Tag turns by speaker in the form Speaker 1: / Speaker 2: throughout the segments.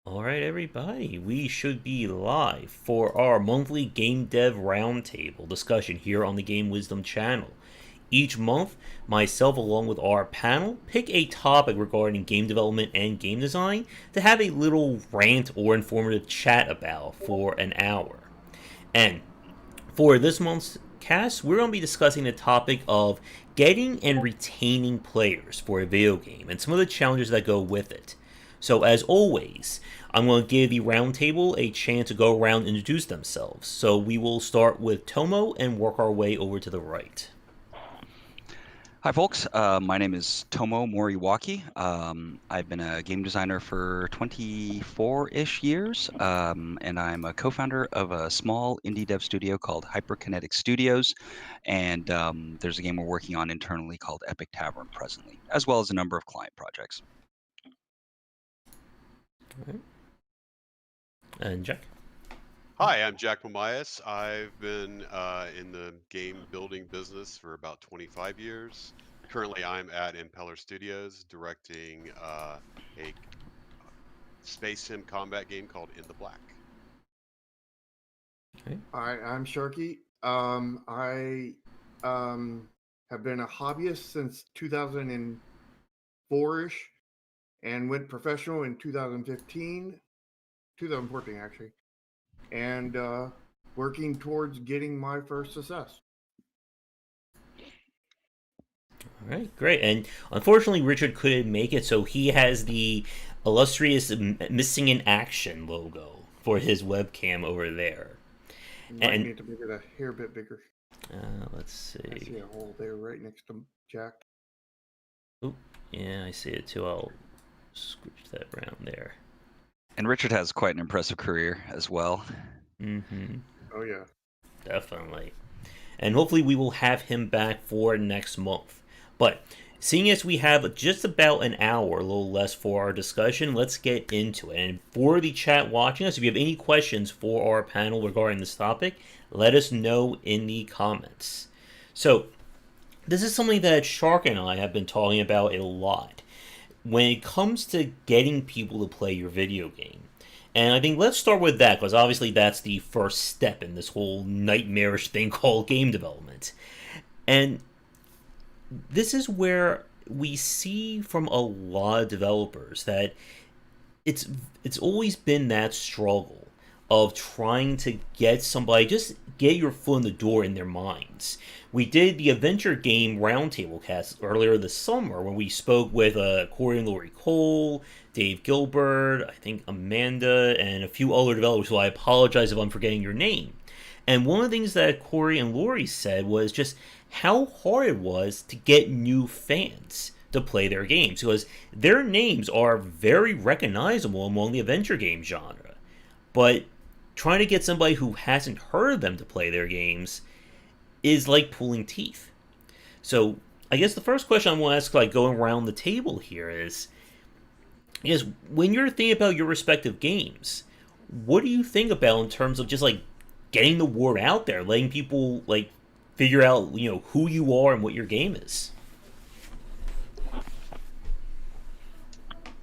Speaker 1: Alright, everybody, we should be live for our monthly Game Dev Roundtable discussion here on the Game Wisdom channel. Each month, myself along with our panel pick a topic regarding game development and game design to have a little rant or informative chat about for an hour. And for this month's cast, we're going to be discussing the topic of getting and retaining players for a video game and some of the challenges that go with it. So, as always, I'm going to give the roundtable a chance to go around and introduce themselves. So, we will start with Tomo and work our way over to the right.
Speaker 2: Hi, folks. My name is Tomo Moriwaki. I've been a game designer for 24-ish years, and I'm a co-founder of a small indie dev studio called Hyperkinetic Studios. And there's a game we're working on internally called Epictavern presently, as well as a number of client projects.
Speaker 1: All right. And Jack.
Speaker 3: Hi, I'm Jack Mamias. I've been in the game building business for about 25 years. Currently, I'm at Impeller Studios directing a space sim combat game called In the Black.
Speaker 1: Okay.
Speaker 4: Hi, I'm Sharky. I have been a hobbyist since 2004-ish and went professional in 2014 actually, and working towards getting my first success.
Speaker 1: All right, great. And unfortunately, Richard couldn't make it, so he has the illustrious missing in action logo for his webcam over there.
Speaker 4: You might
Speaker 1: And
Speaker 4: need to make it a hair bit bigger.
Speaker 1: let's
Speaker 4: I
Speaker 1: see.
Speaker 4: see a hole there right next to Jack.
Speaker 1: Oop, yeah, I see it too. I'll scooch that around there.
Speaker 2: And Richard has quite an impressive career as well.
Speaker 1: Mm-hmm.
Speaker 4: Oh yeah.
Speaker 1: Definitely. And hopefully we will have him back for next month. But seeing as we have just about an hour, a little less for our discussion, let's get into it. And for the chat watching us, if you have any questions for our panel regarding this topic, let us know in the comments. So, this is something that Shark and I have been talking about a lot when it comes to getting people to play your video game. And I think let's start with that, because obviously that's the first step in this whole nightmarish thing called game development. And this is where we see from a lot of developers that it's it's always been that struggle of trying to get somebody, just get your foot in the door in their minds. We did the adventure game roundtable cast earlier this summer when we spoke with Corey and Lori Cole, Dave Gilbert, I think Amanda, and a few other developers. So I apologize if I'm forgetting your name. And one of the things that Corey and Lori said was just how hard it was to get new fans to play their games, because their names are very recognizable among the adventure game genre. But trying to get somebody who hasn't heard of them to play their games is like pulling teeth. So I guess the first question I want to ask, like going around the table here, is when you're thinking about your respective games, what do you think about in terms of just like getting the word out there, letting people like figure out who you are and what your game is?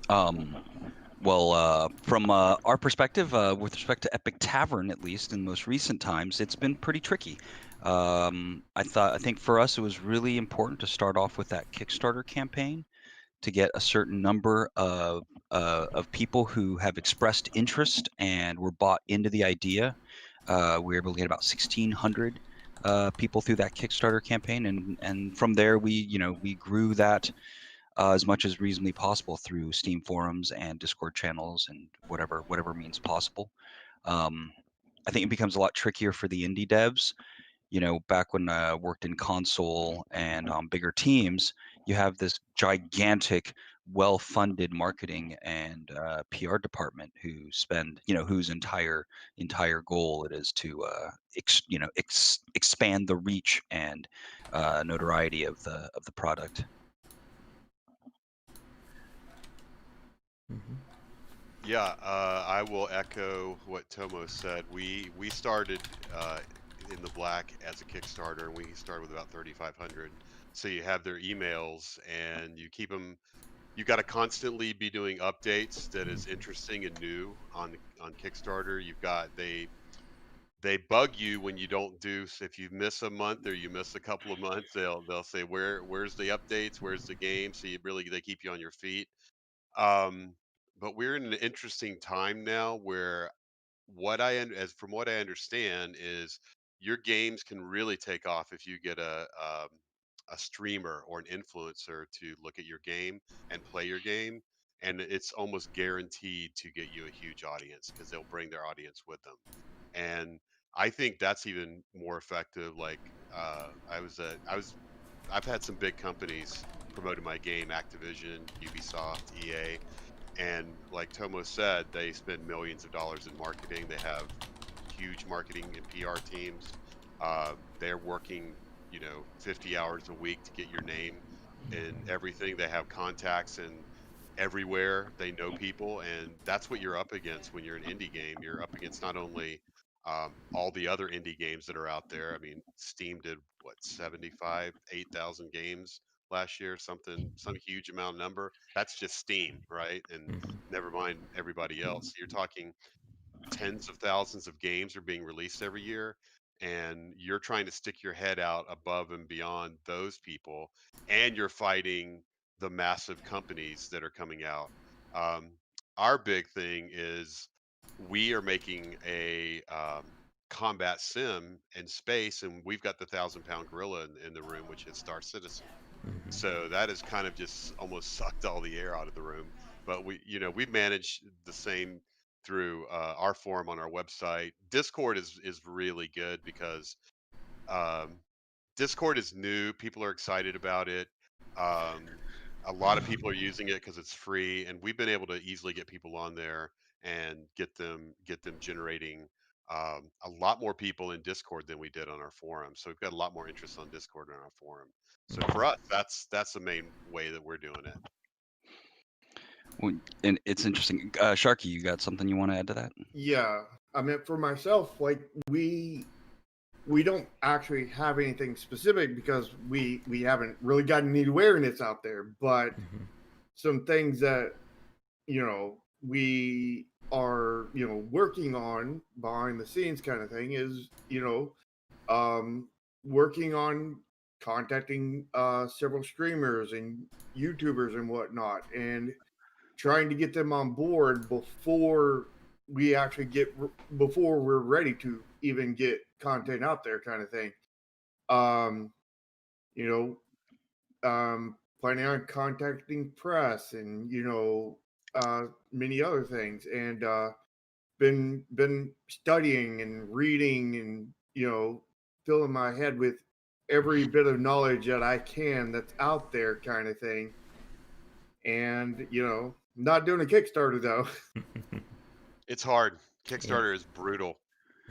Speaker 2: From our perspective, with respect to Epic Tavern, at least in most recent times, it's been pretty tricky. I think for us it was really important to start off with that Kickstarter campaign to get a certain number of people who have expressed interest and were bought into the idea. We were able to get about 1,600 people through that Kickstarter campaign, and from there we grew that as much as reasonably possible through Steam forums and Discord channels and whatever means possible. I think it becomes a lot trickier for the indie devs. Back when I worked in console and on bigger teams, you have this gigantic, well-funded marketing and PR department who spend, whose entire goal it is to, expand the reach and notoriety of the product.
Speaker 1: Mm-hmm.
Speaker 3: Yeah, I will echo what Tomo said. We started in the Black as a Kickstarter, and we started with about 3,500. So you have their emails, and you keep them you got to constantly be doing updates that is interesting and new on Kickstarter. You've got they bug you when you don't do, if you miss a month or you miss a couple of months, they'll say where's the updates, where's the game, so you really, they keep you on your feet. um but we're in an interesting time now where as from what I understand is your games can really take off if you get a streamer or an influencer to look at your game and play your game, and it's almost guaranteed to get you a huge audience because they'll bring their audience with them. And I think that's even more effective. Like I've had some big companies promoting my game, Activision, Ubisoft, EA, and like Tomo said, they spend millions of dollars in marketing. They have huge marketing and PR teams. They're working, 50 hours a week to get your name in everything. They have contacts and everywhere. They know people, and that's what you're up against when you're an indie game. You're up against not only all the other indie games that are out there. I mean, Steam did what, 75, 8,000 games last year, some huge amount number. That's just Steam, right? And never mind everybody else. You're talking tens of thousands of games are being released every year, and you're trying to stick your head out above and beyond those people, and you're fighting the massive companies that are coming out. um, our big thing is we are making a combat sim in space, and we've got the 1,000-pound gorilla in the room, which is Star Citizen. So that has kind of just almost sucked all the air out of the room. But we've managed the same through our forum on our website. Discord is really good because um, Discord is new. People are excited about it. Um, a lot of people are using it because it's free, and we've been able to easily get people on there and get them generating a lot more people in Discord than we did on our forum. So we've got a lot more interest on Discord than our forum. So for us, that's the main way that we're doing it.
Speaker 2: Well, and it's interesting. Sharky, you got something you want to add to that?
Speaker 4: Yeah, I mean, for myself, like we don't actually have anything specific because we haven't really gotten any awareness out there, but some things that we are working on behind the scenes kind of thing is working on contacting several streamers and YouTubers and whatnot, and trying to get them on board before before we're ready to even get content out there, kind of thing. um you planning on contacting press and many other things, and been studying and reading and filling my head with every bit of knowledge that I can that's out there, kind of thing. And not doing a Kickstarter though.
Speaker 3: It's hard. Kickstarter is brutal.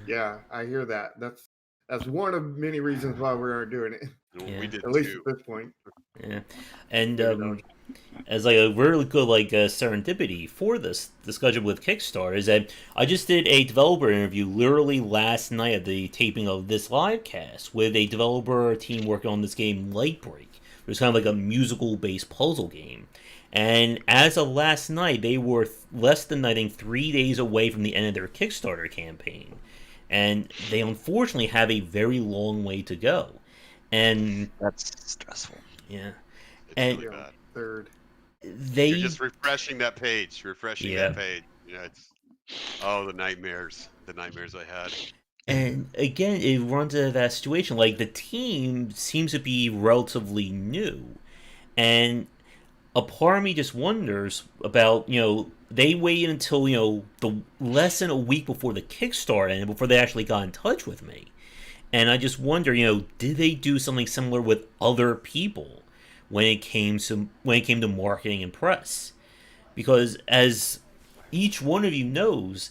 Speaker 4: Yeah, I hear that. That's one of many reasons why we aren't doing it.
Speaker 3: We did
Speaker 4: At least
Speaker 3: too.
Speaker 4: at this point.
Speaker 1: Yeah, and as like a really good serendipity for this discussion with Kickstarter is that I just did a developer interview literally last night at the taping of this live cast with a developer team working on this game Lightbreak. It was kind of like a musical based puzzle game. And as of last night, they were less than, I think, 3 days away from the end of their Kickstarter campaign. And they unfortunately have a very long way to go. And
Speaker 2: that's stressful.
Speaker 1: Yeah.
Speaker 3: It's really bad.
Speaker 4: Third.
Speaker 3: You're just refreshing that page. That page. It's the nightmares I had.
Speaker 1: And again, it runs into that situation. Like, the team seems to be relatively new. And a part of me just wonders about, they waited until, the less than a week before the Kickstarter ended before they actually got in touch with me. And I just wonder, did they do something similar with other people when it came to marketing and press? Because as each one of you knows,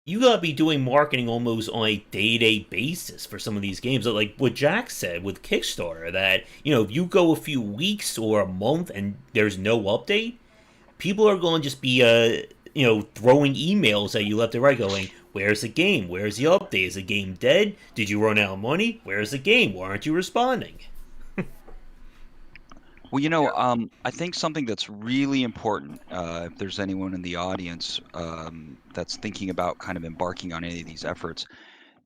Speaker 1: you gotta be doing marketing almost on a day-to-day basis for some of these games. Like what Jack said with Kickstarter, that if you go a few weeks or a month and there's no update, people are going to just be throwing emails at you left and right, going, "Where's the game? Where's the update? Is the game dead? Did you run out of money? Where's the game? Why aren't you responding?"
Speaker 2: Well, I think something that's really important, if there's anyone in the audience that's thinking about kind of embarking on any of these efforts,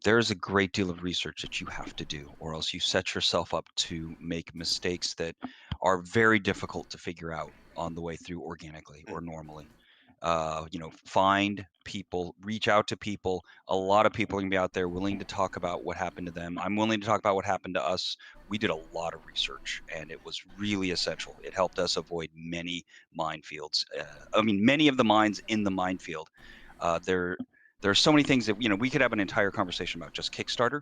Speaker 2: there's a great deal of research that you have to do, or else you set yourself up to make mistakes that are very difficult to figure out on the way through organically or normally. Find people, reach out to people. A lot of people are going to be out there willing to talk about what happened to them. I'm willing to talk about what happened to us. We did a lot of research, and it was really essential. It helped us avoid many minefields. Many of the mines in the minefield. There are so many things that we could have an entire conversation about just Kickstarter.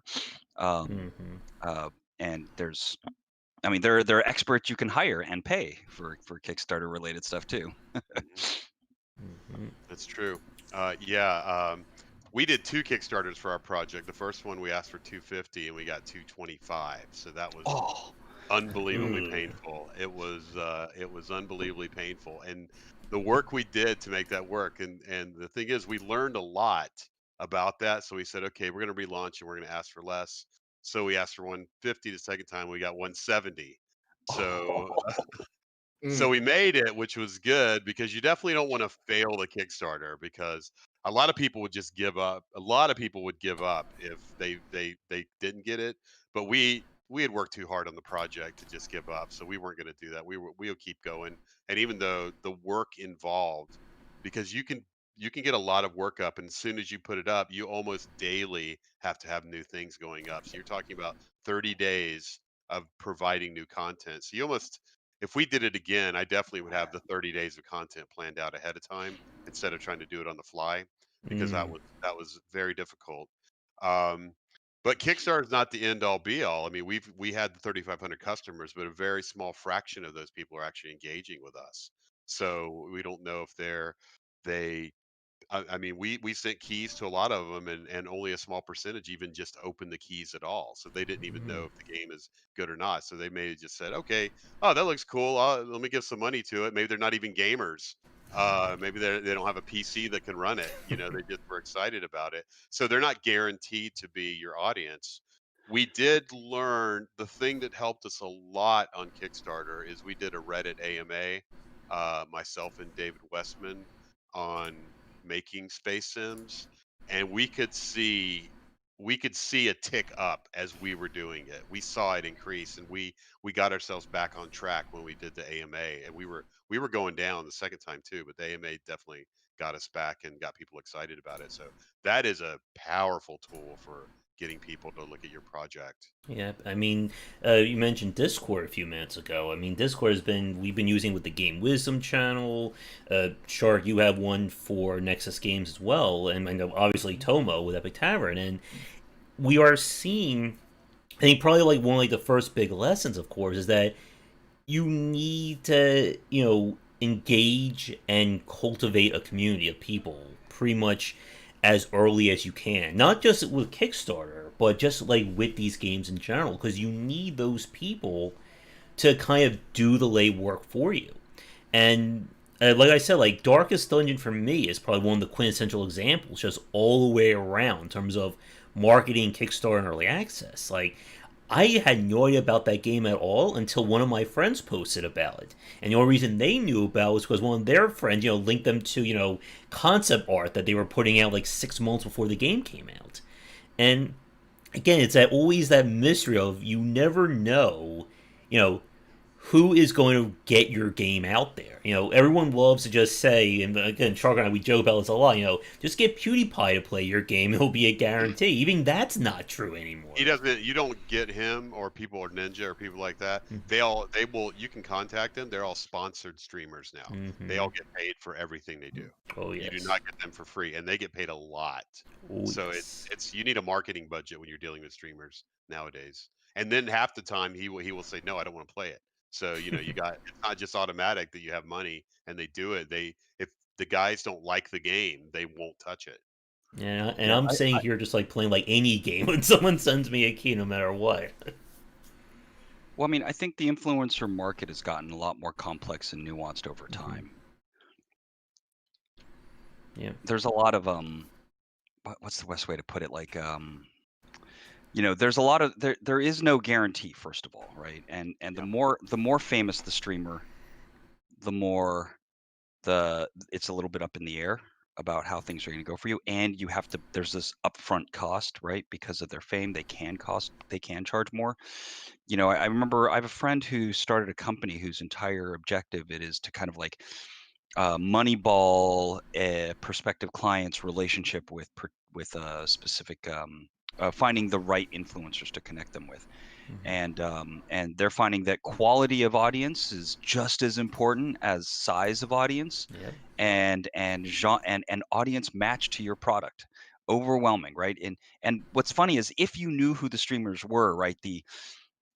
Speaker 2: And there's, there are experts you can hire and pay for Kickstarter related stuff too.
Speaker 3: That's true. We did 2 Kickstarters for our project. The first one we asked for $250 and we got $225. So that was unbelievably painful. It was unbelievably painful. And the work we did to make that work, and the thing is, we learned a lot about that. So we said, okay, we're going to relaunch and we're going to ask for less. So we asked for $150 the second time. We got $170. So so we made it, which was good, because you definitely don't want to fail the Kickstarter, because a lot of people would just give up. A lot of people would give up if they didn't get it. But we had worked too hard on the project to just give up, so we weren't going to do that. We'll keep going. And even though the work involved, because you can get a lot of work up, and as soon as you put it up, you almost daily have to have new things going up. So you're talking about 30 days of providing new content. So you almost, if we did it again, I definitely would have the 30 days of content planned out ahead of time instead of trying to do it on the fly, because that was very difficult. But Kickstarter is not the end all be all. I mean, we had the 3,500 customers, but a very small fraction of those people are actually engaging with us. So we don't know if they we sent keys to a lot of them, and only a small percentage even just opened the keys at all. So they didn't even know if the game is good or not. So they may have just said, okay, oh, that looks cool. Let me give some money to it. Maybe they're not even gamers. Maybe they don't have a PC that can run it. They just were excited about it. So they're not guaranteed to be your audience. We did learn the thing that helped us a lot on Kickstarter is we did a Reddit AMA, myself and David Westman, on making space sims, and we could see a tick up as we were doing it. We saw it increase, and we got ourselves back on track when we did the AMA, and we were going down the second time too, but the AMA definitely got us back and got people excited about it. So that is a powerful tool for getting people to look at your project.
Speaker 1: Yeah, you mentioned Discord a few minutes ago. Discord we've been using with the Game Wisdom channel. Shark, you have one for Nexus Games as well, and I know obviously Tomo with epictavern, and we are seeing, I think probably like one of the first big lessons, of course, is that you need to, engage and cultivate a community of people pretty much as early as you can. Not just with Kickstarter, but just like with these games in general, because you need those people to kind of do the legwork for you. And like I said, like Darkest Dungeon for me is probably one of the quintessential examples, just all the way around in terms of marketing, Kickstarter, and early access. Like, I had no idea about that game at all until one of my friends posted about it. And the only reason they knew about it was because one of their friends, linked them to, concept art that they were putting out like 6 months before the game came out. And again, it's always that mystery of you never know, who is going to get your game out there. Everyone loves to just say, and again, Shark and I, we joke about this a lot, just get PewDiePie to play your game, it'll be a guarantee. Even that's not true anymore.
Speaker 3: You don't get him or people or Ninja or people like that. You can contact them. They're all sponsored streamers now. They all get paid for everything they do.
Speaker 1: Oh, yes.
Speaker 3: You do not get them for free, and they get paid a lot.
Speaker 1: Oh,
Speaker 3: so
Speaker 1: yes.
Speaker 3: it's you need a marketing budget when you're dealing with streamers nowadays. And then half the time he will say, no, I don't want to play it. So you got, it's not just automatic that you have money and they do it. If the guys don't like the game, they won't touch it.
Speaker 1: Yeah, and I'm saying here just like playing like any game when someone sends me a key, no matter what.
Speaker 2: Well, I think the influencer market has gotten a lot more complex and nuanced over time.
Speaker 1: Yeah,
Speaker 2: there's a lot of what's the best way to put it? Like there's a lot of there is no guarantee, first of all, right? And
Speaker 3: Yeah.
Speaker 2: the more famous the streamer, the more it's a little bit up in the air about how things are going to go for you, and there's this upfront cost, right? Because of their fame, they can charge more. I remember I have a friend who started a company whose entire objective it is to kind of like moneyball a prospective client's relationship with a specific finding the right influencers to connect them with. And they're finding that quality of audience is just as important as size of audience,
Speaker 1: Yep.
Speaker 2: and audience match to your product. Overwhelming, right? And what's funny is if you knew who the streamers were, right? The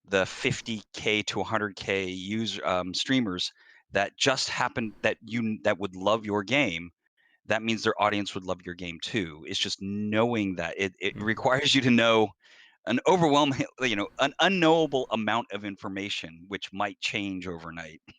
Speaker 2: 50K to 100K user streamers that just happened that would love your game, that means their audience would love your game too. It's just knowing that it requires you to know an overwhelming, an unknowable amount of information, which might change overnight.
Speaker 3: I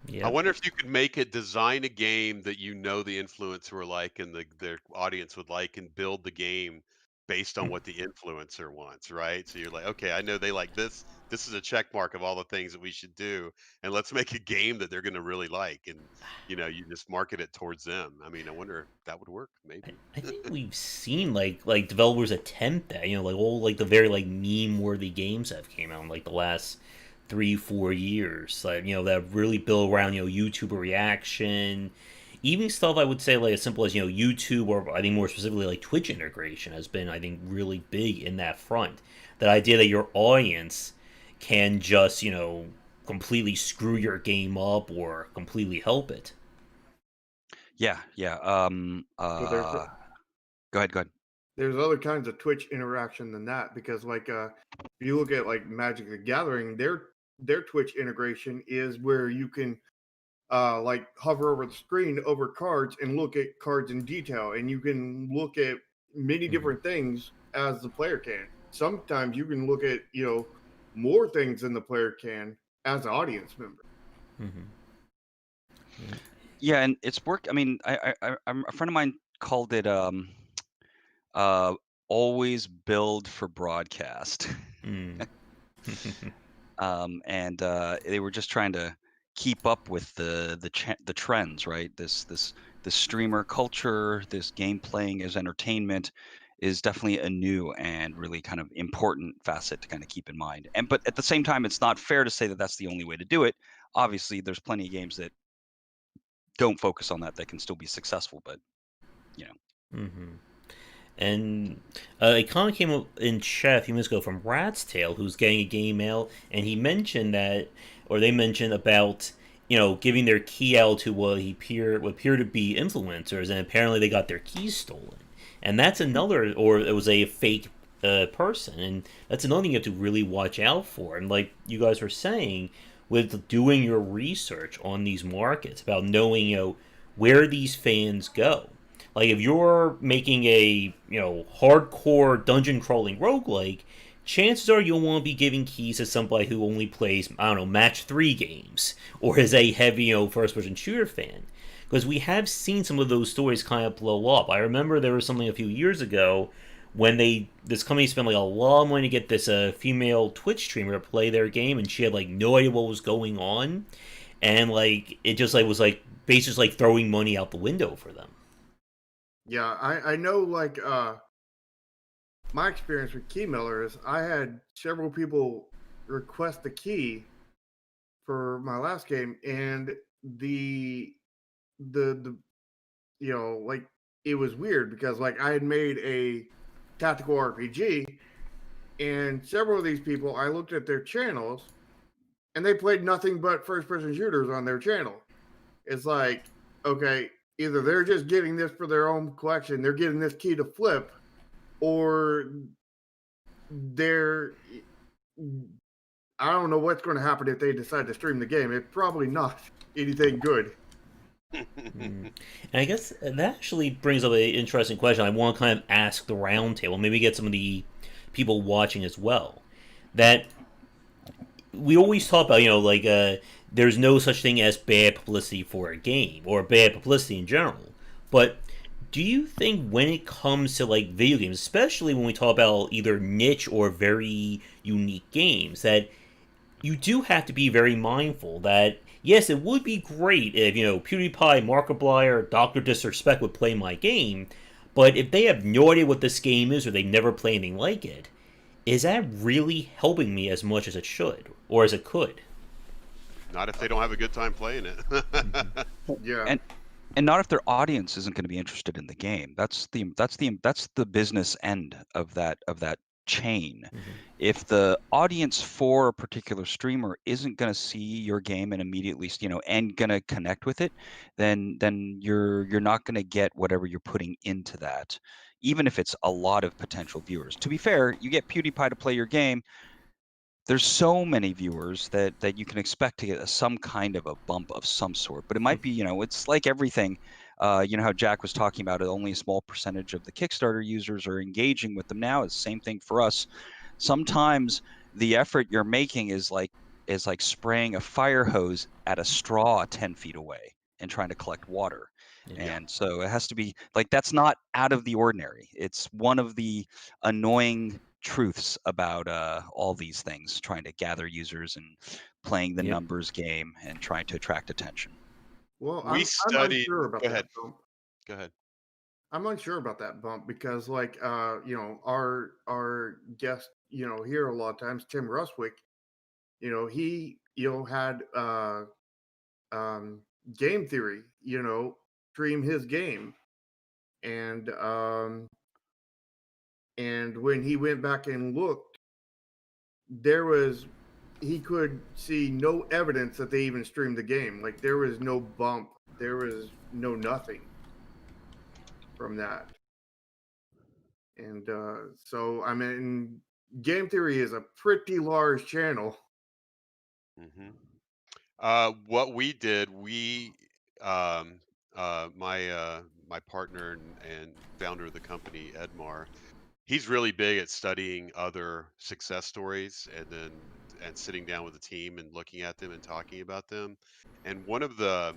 Speaker 1: Yep.
Speaker 3: wonder if you could design a game that the influencer would like and their audience would like, and build the game based on what the influencer wants, right? So you're like, okay, I know they like this. This is a check mark of all the things that we should do, and let's make a game that they're going to really like, and you just market it towards them. I mean, I wonder if that would work. Maybe.
Speaker 1: I think we've seen like developers attempt that, like all like the very like meme worthy games that have came out in like the last 3-4 years, like that really build around YouTuber reaction, even stuff I would say like as simple as YouTube, or I think more specifically like Twitch integration has been, I think, really big in that front. That idea that your audience can just completely screw your game up or completely help it.
Speaker 2: Yeah.
Speaker 4: But there's
Speaker 2: Go ahead.
Speaker 4: there's other kinds of Twitch interaction than that, because like if you look at like Magic the Gathering, their Twitch integration is where you can like hover over the screen over cards and look at cards in detail, and you can look at many different things as the player can. Sometimes you can look at more things than the player can as an audience member.
Speaker 2: Yeah, and it's worked. I mean, a friend of mine called it always build for broadcast. And they were just trying to keep up with the trends, right? This streamer culture, this game playing as entertainment is definitely a new and really kind of important facet to kind of keep in mind. But at the same time, it's not fair to say that that's the only way to do it. Obviously, there's plenty of games that don't focus on that can still be successful, but
Speaker 1: And a comment came up in chat a few minutes ago from Rat's Tail, who's getting a game mail, and he mentioned that, or they mentioned about, giving their key out to what appear to be influencers, and apparently they got their keys stolen. And that's another, or it was a fake person, and that's another thing you have to really watch out for. And like you guys were saying, with doing your research on these markets, about knowing, where these fans go. Like if you're making a hardcore dungeon crawling roguelike, chances are you'll want to be giving keys to somebody who only plays, I don't know, match 3 games, or is a heavy first person shooter fan. Because we have seen some of those stories kind of blow up. I remember there was something a few years ago when this company spent like a lot of money to get this female Twitch streamer to play their game, and she had like no idea what was going on, and like it just like was like basically like throwing money out the window for them.
Speaker 4: Yeah, I know, like, my experience with key mail is I had several people request the key for my last game, and the like, it was weird because like I had made a tactical RPG, and several of these people, I looked at their channels, and they played nothing but first person shooters on their channel. It's like, okay, either they're just getting this for their own collection, they're getting this key to flip, or they're, I don't know what's going to happen if they decide to stream the game. It's probably not anything good.
Speaker 1: And I guess that actually brings up an interesting question. I want to kind of ask the roundtable, maybe get some of the people watching as well. That we always talk about, like there's no such thing as bad publicity for a game, or bad publicity in general. But Do you think when it comes to like video games, especially when we talk about either niche or very unique games, that you do have to be very mindful that yes, it would be great if PewDiePie, Markiplier, Doctor Disrespect would play my game, but if they have no idea what this game is or they never play anything like it, is that really helping me as much as it should or as it could?
Speaker 3: Not if they don't have a good time playing it.
Speaker 4: Yeah.
Speaker 2: And not if their audience isn't going to be interested in the game. That's the business end of that chain. If the audience for a particular streamer isn't going to see your game and immediately, and going to connect with it, then you're not going to get whatever you're putting into that, even if it's a lot of potential viewers. To be fair, you get PewDiePie to play your game, there's so many viewers that you can expect to get some kind of a bump of some sort. But it might be, it's like everything. How Jack was talking about it, only a small percentage of the Kickstarter users are engaging with them now. It's the same thing for us. Sometimes the effort you're making is like spraying a fire hose at a straw 10 feet away and trying to collect water.
Speaker 1: Yeah.
Speaker 2: And so it has to be like, that's not out of the ordinary. It's one of the annoying truths about all these things, trying to gather users and playing the
Speaker 1: Yep.
Speaker 2: numbers game and trying to attract attention.
Speaker 4: Well,
Speaker 3: We
Speaker 4: I'm
Speaker 3: studied.
Speaker 4: unsure about
Speaker 3: Go
Speaker 4: that
Speaker 3: ahead.
Speaker 4: bump.
Speaker 3: Go ahead.
Speaker 4: I'm unsure about that bump because, like, our guest, here a lot of times, Tim Ruswick, he, had game theory, stream his game, and when he went back and looked, he could see no evidence that they even streamed the game. Like, there was no bump, there was no nothing from that. And so, I mean, game theory is a pretty large channel.
Speaker 3: What we did, my partner and founder of the company, Edmar, he's really big at studying other success stories and sitting down with the team and looking at them and talking about them. And one of the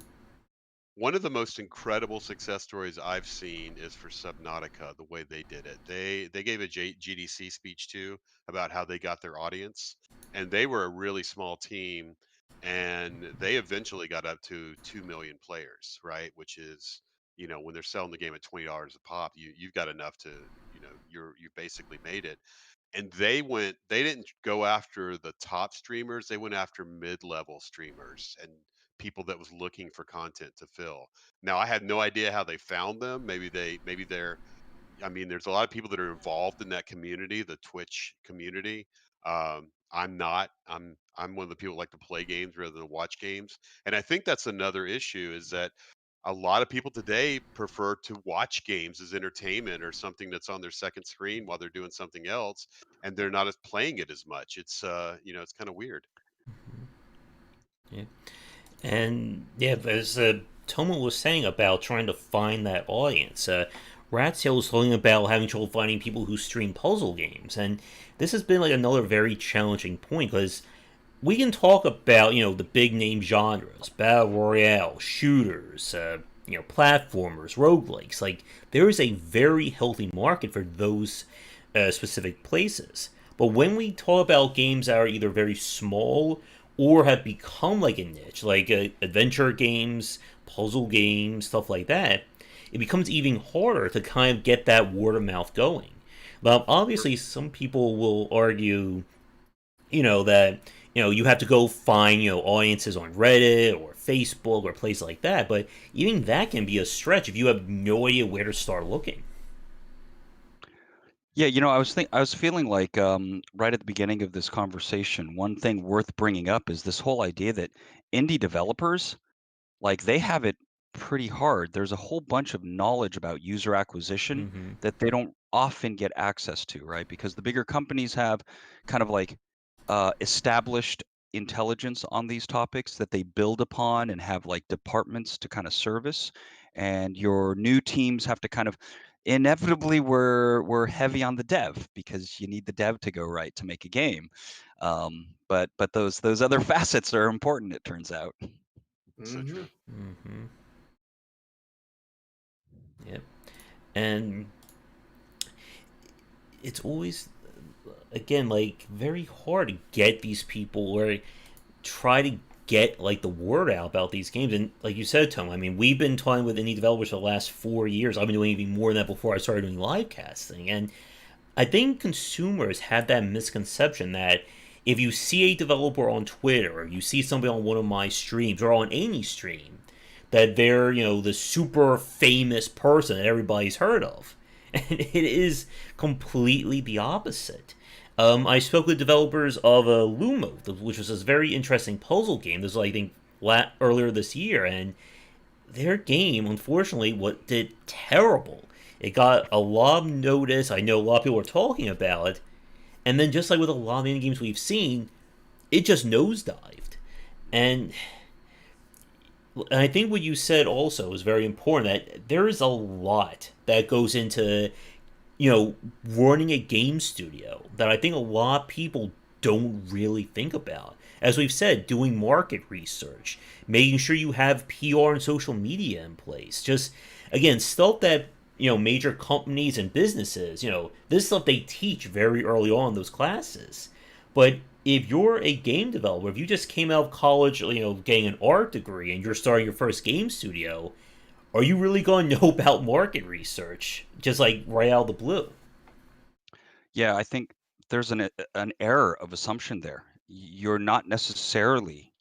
Speaker 3: most incredible success stories I've seen is for Subnautica, the way they did it. They gave a GDC speech too about how they got their audience, and they were a really small team, and they eventually got up to 2 million players, right? Which is, when they're selling the game at $20 a pop, you've got enough to, you basically made it. And they didn't go after the top streamers, they went after mid-level streamers and people that was looking for content to fill. Now, I had no idea how they found them. Maybe they're, I mean, there's a lot of people that are involved in that community, the Twitch community. I'm not. I'm one of the people that like to play games rather than watch games. And I think that's another issue, is that a lot of people today prefer to watch games as entertainment or something that's on their second screen while they're doing something else, and they're not as playing it as much. It's it's kind of weird.
Speaker 1: Yeah. And yeah, as Tomo was saying about trying to find that audience, Ratsail was talking about having trouble finding people who stream puzzle games, and this has been like another very challenging point because we can talk about the big name genres, battle royale, shooters, platformers, roguelikes. Like there is a very healthy market for those specific places. But when we talk about games that are either very small or have become like a niche, like adventure games, puzzle games, stuff like that, it becomes even harder to kind of get that word of mouth going. But obviously, some people will argue, that you have to go find audiences on Reddit or Facebook or places like that. But even that can be a stretch if you have no idea where to start looking.
Speaker 2: Yeah, I was feeling like right at the beginning of this conversation, one thing worth bringing up is this whole idea that indie developers, like, they have it pretty hard. There's a whole bunch of knowledge about user acquisition
Speaker 1: Mm-hmm.
Speaker 2: that they don't often get access to, right? Because the bigger companies have kind of like established intelligence on these topics that they build upon and have like departments to kind of service. And your new teams have to kind of, inevitably, we're heavy on the dev because you need the dev to go right to make a game. But those other facets are important, it turns out.
Speaker 3: So true.
Speaker 1: Mm-hmm. Yep. And it's always, again, like, very hard to get these people, or try to get like the word out about these games. And like you said, Tom, I mean, we've been talking with indie developers for the last 4 years. I've been doing even more than that before I started doing live casting. And I think consumers have that misconception that if you see a developer on Twitter, or you see somebody on one of my streams or on any stream, that they're, the super famous person that everybody's heard of. And it is completely the opposite. I spoke with developers of Lumo, which was this very interesting puzzle game. This was, I think, earlier this year, and their game, unfortunately, what did terrible. It got a lot of notice. I know a lot of people were talking about it, and then just like with a lot of indie games we've seen, it just nosedived. And I think what you said also is very important, that there is a lot that goes into, running a game studio that I think a lot of people don't really think about. As we've said, doing market research, making sure you have PR and social media in place. Just, again, stuff that, major companies and businesses, this stuff they teach very early on in those classes. But if you're a game developer, if you just came out of college, getting an art degree and you're starting your first game studio, are you really going to know about market research just like right out of the blue?
Speaker 2: Yeah, I think there's an error of assumption there. You're not necessarily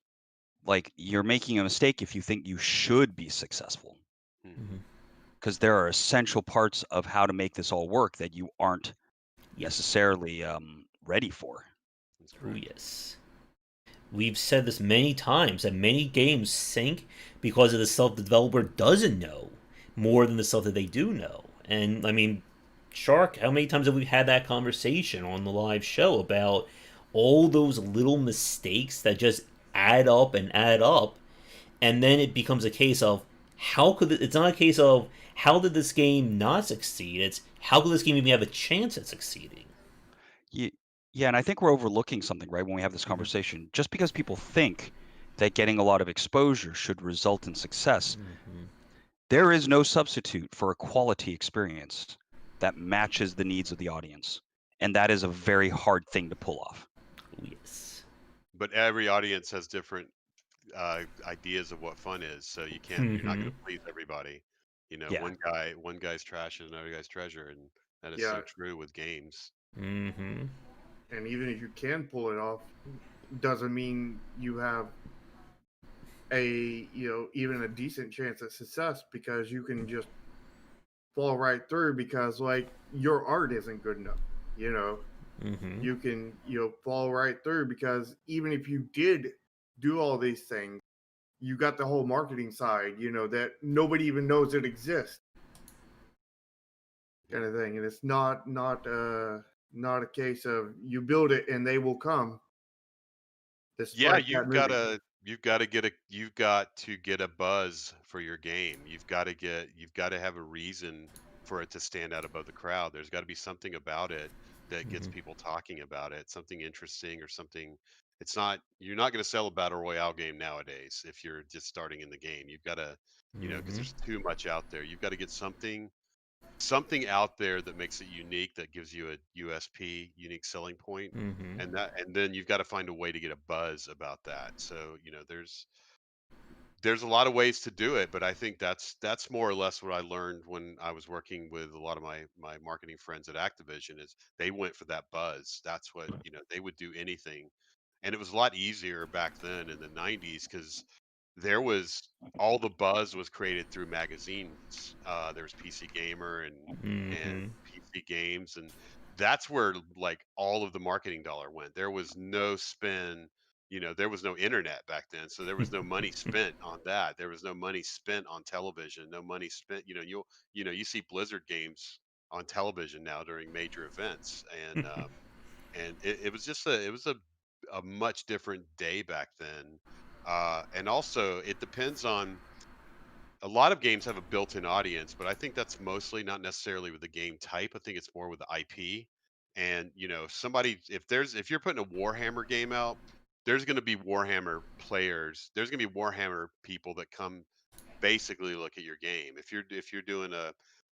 Speaker 2: like you're making a mistake if you think you should be successful,
Speaker 3: Mhm.
Speaker 2: because there are essential parts of how to make this all work that you aren't
Speaker 1: Yes.
Speaker 2: necessarily ready for.
Speaker 3: That's
Speaker 1: Oh,
Speaker 3: right.
Speaker 1: yes. We've said this many times that many games sink because of the stuff the developer doesn't know more than the stuff that they do know. And I mean, Shark, how many times have we had that conversation on the live show about all those little mistakes that just add up, and then it becomes a case of it's not a case of how did this game not succeed, it's how could this game even have a chance at succeeding.
Speaker 2: Ye- Yeah, and I think we're overlooking something, right, when we have this
Speaker 1: Mm-hmm.
Speaker 2: conversation. Just because people think that getting a lot of exposure should result in success,
Speaker 1: Mm-hmm.
Speaker 2: there is no substitute for a quality experience that matches the needs of the audience. And that is a very hard thing to pull off.
Speaker 1: Oh, yes.
Speaker 3: But every audience has different ideas of what fun is, so you're not
Speaker 1: Mm-hmm.
Speaker 3: going to please everybody.
Speaker 2: Yeah.
Speaker 3: One guy's trash is another guy's treasure, and that is
Speaker 4: Yeah,
Speaker 3: so true with games.
Speaker 1: Mm-hmm.
Speaker 4: and even if you can pull it off, doesn't mean you have a even a decent chance at success, because you can just fall right through because like your art isn't good enough. You know,
Speaker 1: Mm-hmm.
Speaker 4: you can fall right through because even if you did do all these things, you got the whole marketing side, that nobody even knows it exists, kind of thing. And it's not a case of you build it and they will come,
Speaker 3: Yeah,
Speaker 4: despite that movie.
Speaker 3: you've got to get a buzz for your game. You've got to have a reason for it to stand out above the crowd. There's got to be something about it that gets
Speaker 1: Mm-hmm.
Speaker 3: people talking about it, something interesting or something. You're not going to sell a battle royale game nowadays if you're just starting in the game. You've got to, because
Speaker 1: Mm-hmm.
Speaker 3: there's too much out there. You've got to get something out there that makes it unique, that gives you a USP, unique selling point,
Speaker 1: Mm-hmm.
Speaker 3: and then you've got to find a way to get a buzz about that. So, there's a lot of ways to do it, but I think that's more or less what I learned when I was working with a lot of my marketing friends at Activision is they went for that buzz. That's what, they would do anything. And it was a lot easier back then in the 90s because there was all the buzz was created through magazines. There was PC Gamer and
Speaker 1: Mm-hmm.
Speaker 3: PC Games, and that's where like all of the marketing dollar went. There was no spin. There was no internet back then, so there was no money spent on that. There was no money spent on television. No money spent. You see Blizzard games on television now during major events, and it was just a much different day back then. And also, it depends on a lot of games have a built-in audience, but I think that's mostly not necessarily with the game type. I think it's more with the IP. And if you're putting a Warhammer game out, there's going to be Warhammer players. There's going to be Warhammer people that come basically look at your game. If you're doing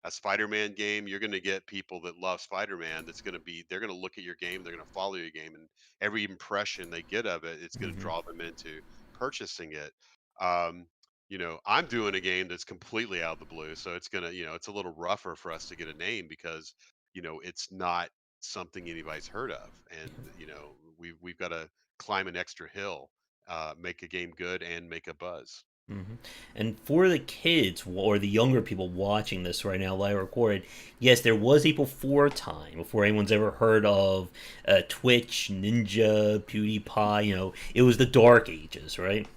Speaker 3: a Spider-Man game, you're going to get people that love Spider-Man. They're going to look at your game, they're going to follow your game, and every impression they get of it, it's going to
Speaker 1: Mm-hmm.
Speaker 3: draw them into purchasing it. Um, I'm doing a game that's completely out of the blue, so it's a little rougher for us to get a name because, it's not something anybody's heard of, and we've got to climb an extra hill, make a game good and make a buzz.
Speaker 1: Mm-hmm. And for the kids or the younger people watching this right now, live recorded, yes, there was a before time, before anyone's ever heard of Twitch, Ninja, PewDiePie. It was the Dark Ages, right?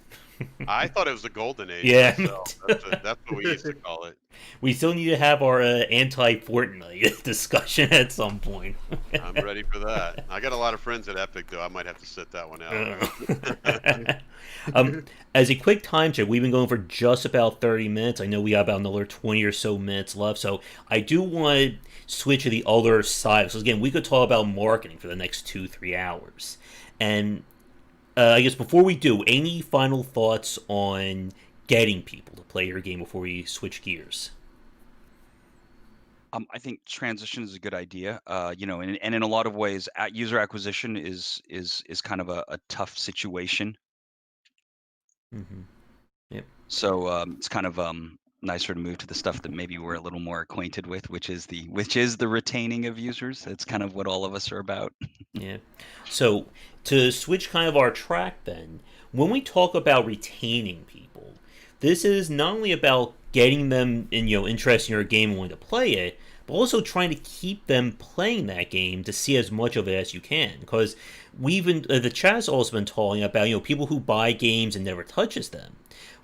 Speaker 3: I thought it was the golden age
Speaker 1: Yeah,
Speaker 3: myself. That's what we used to call it.
Speaker 1: we still need to have our anti-Fortnite discussion at some point.
Speaker 3: I'm ready for that. I got a lot of friends at Epic, though. I might have to sit that one out.
Speaker 1: As a quick time check, we've been going for just about 30 minutes. I know we have about another 20 or so minutes left, so I do want to switch to the other side. So again, we could talk about marketing for the next 2-3 hours. And I guess before we do, any final thoughts on getting people to play your game before we switch gears?
Speaker 2: I think transition is a good idea. And in a lot of ways, user acquisition is kind of a tough situation.
Speaker 1: Mm-hmm. Yep.
Speaker 2: So it's kind of nicer to move to the stuff that maybe we're a little more acquainted with, which is the retaining of users. That's kind of what all of us are about.
Speaker 1: Yeah. So to switch kind of our track then, when we talk about retaining people, this is not only about getting them interested in your game and wanting to play it, but also trying to keep them playing that game to see as much of it as you can. Because the chat's also been talking about people who buy games and never touches them.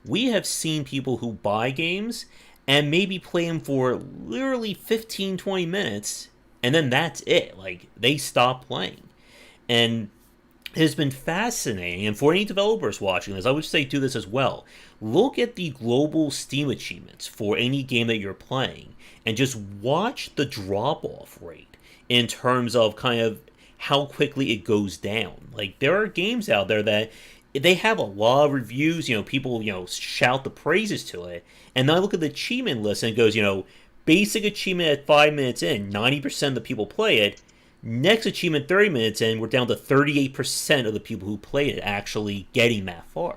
Speaker 1: We have seen people who buy games and maybe play them for literally 15-20 minutes, and then that's it. Like, they stop playing. And it has been fascinating, and for any developers watching this, I would say do this as well. Look at the global Steam achievements for any game that you're playing, and just watch the drop-off rate in terms of kind of how quickly it goes down. Like, there are games out there that they have a lot of reviews, people, shout the praises to it, and then I look at the achievement list and it goes, basic achievement at 5 minutes in, 90% of the people play it. Next achievement, 30 minutes in, we're down to 38% of the people who played it actually getting that far.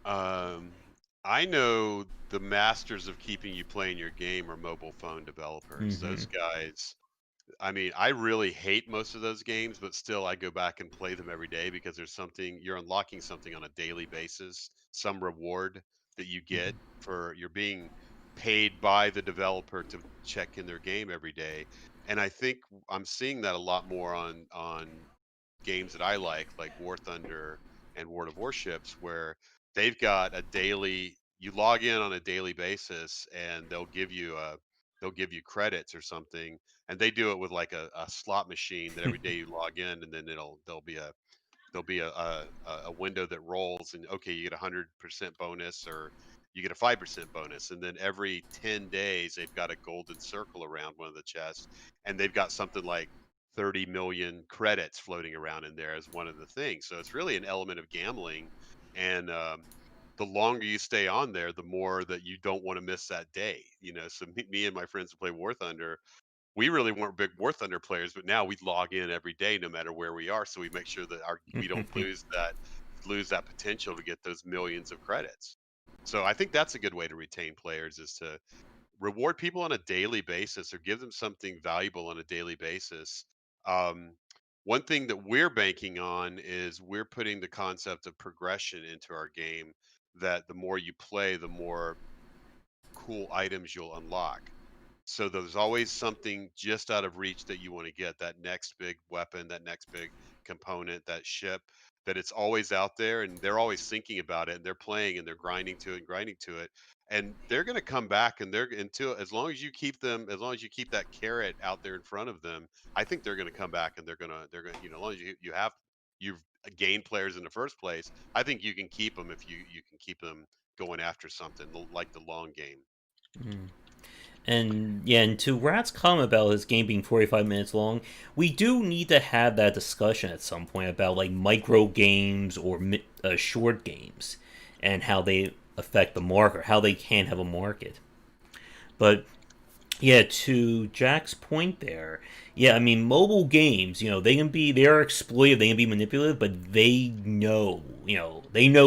Speaker 3: I know the masters of keeping you playing your game are mobile phone developers.
Speaker 1: Mm-hmm.
Speaker 3: Those guys, I mean, I really hate most of those games, but still I go back and play them every day because you're unlocking something on a daily basis, some reward that you get for you're being paid by the developer to check in their game every day. And I think I'm seeing that a lot more on games that I like War Thunder and World of Warships, where they've got you log in on a daily basis and they'll give you credits or something, and they do it with like a slot machine that every day you log in, and then there'll be a window that rolls, and okay, you get 100% bonus, or you get a 5% bonus, and then every 10 days they've got a golden circle around one of the chests, and they've got something like 30 million credits floating around in there as one of the things. So it's really an element of gambling, and the longer you stay on there, the more that you don't want to miss that day. So me and my friends who play War Thunder, we really weren't big War Thunder players, but now we log in every day, no matter where we are, so we make sure that we don't lose that potential to get those millions of credits. So I think that's a good way to retain players, is to reward people on a daily basis or give them something valuable on a daily basis. Um, One thing that we're banking on is we're putting the concept of progression into our game, that the more you play, the more cool items you'll unlock. So there's always something just out of reach that you want to get, that next big weapon, that next big component, that ship, that it's always out there, and they're always thinking about it, and they're playing and they're grinding to it and grinding to it. And they're going to come back, and they're until as long as you keep them, as long as you keep that carrot out there in front of them, I think they're going to come back, and they're going to, as long as you've gained players in the first place, I think you can keep them if you can keep them going after something like the long game.
Speaker 1: Mm. And yeah, and to Rat's comment about his game being 45 minutes long, we do need to have that discussion at some point about like micro games or short games and how they affect the market, how they can have a market. But yeah, to Jack's point there, yeah, I mean, mobile games, they are exploitive, they can be manipulative, but they know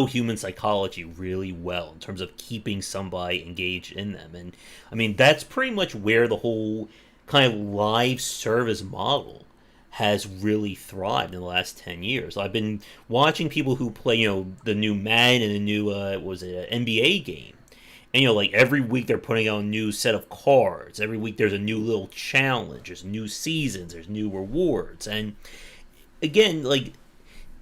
Speaker 1: human psychology really well in terms of keeping somebody engaged in them. And I mean, that's pretty much where the whole kind of live service model has really thrived in the last 10 years. I've been watching people who play, the new Madden and the new, NBA game. And like every week they're putting out a new set of cards. Every week there's a new little challenge. There's new seasons. There's new rewards. And again, like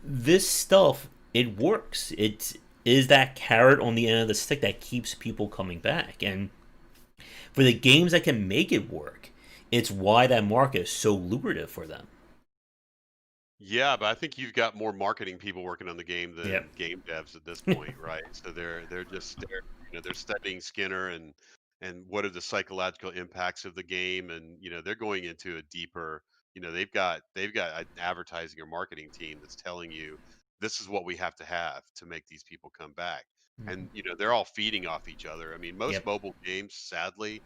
Speaker 1: this stuff, it works. It is that carrot on the end of the stick that keeps people coming back. And for the games that can make it work, it's why that market is so lucrative for them.
Speaker 3: Yeah, but I think you've got more marketing people working on the game than
Speaker 1: Yep.
Speaker 3: game devs at this point, right? So they're studying Skinner and what are the psychological impacts of the game, and they're going into a deeper. They've got an advertising or marketing team that's telling you this is what we have to make these people come back, and they're all feeding off each other. I mean, most
Speaker 1: Yep.
Speaker 3: mobile games, sadly,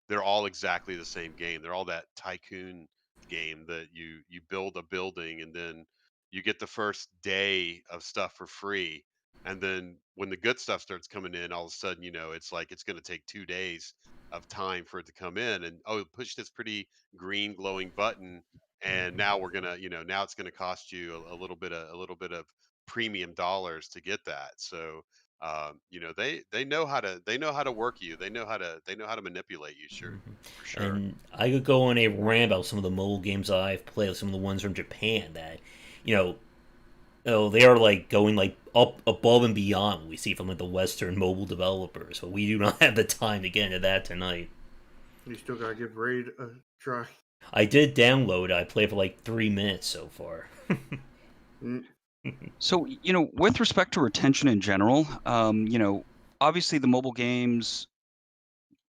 Speaker 3: they're all exactly the same game. They're all that tycoon game that you build a building and then you get the first day of stuff for free, and then when the good stuff starts coming in, all of a sudden it's like it's going to take 2 days of time for it to come in, and push this pretty green glowing button, and now we're gonna now it's going to cost you a little bit of premium dollars to get that. So they know how to work you, they know how to manipulate you, sure, for sure.
Speaker 1: And I could go on a rant about some of the mobile games I've played, some of the ones from Japan that, you know, they are like going like up above and beyond what we see from like the Western mobile developers. But we do not have the time to get into that tonight.
Speaker 4: You still gotta give Raid a try.
Speaker 1: I did download it. I played for like 3 minutes so far.
Speaker 2: So, with respect to retention in general, obviously the mobile games